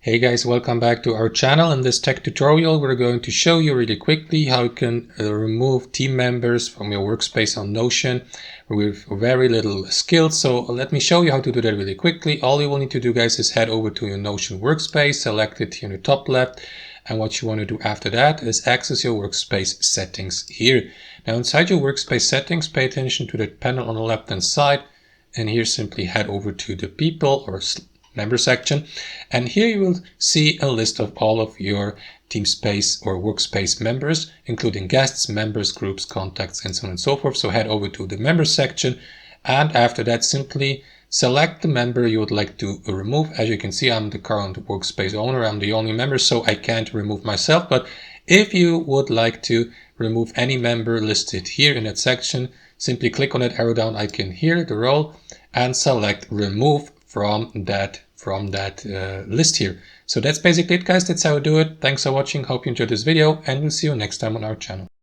Hey guys, welcome back to our channel. In this tech tutorial, we're going to show you really quickly how you can remove team members from your workspace on Notion with very little skill. So let me show you how to do that really quickly. All you will need to do, guys, is head over to your Notion workspace, select it here in the top left. And what you want to do after that is access your workspace settings here. Now inside your workspace settings, pay attention to the panel on the left hand side. And here simply head over to the people or member section, and here you will see a list of all of your TeamSpace or Workspace members, including guests, members, groups, contacts, and so on and so forth. So head over to the member section, and after that simply select the member you would like to remove. As you can see, I'm the current Workspace owner, I'm the only member, so I can't remove myself. But if you would like to remove any member listed here in that section, simply click on that arrow down icon here, the roll, and select remove from that list here. So that's basically it, guys. That's how I do it. Thanks for watching. Hope you enjoyed this video, and we'll see you next time on our channel.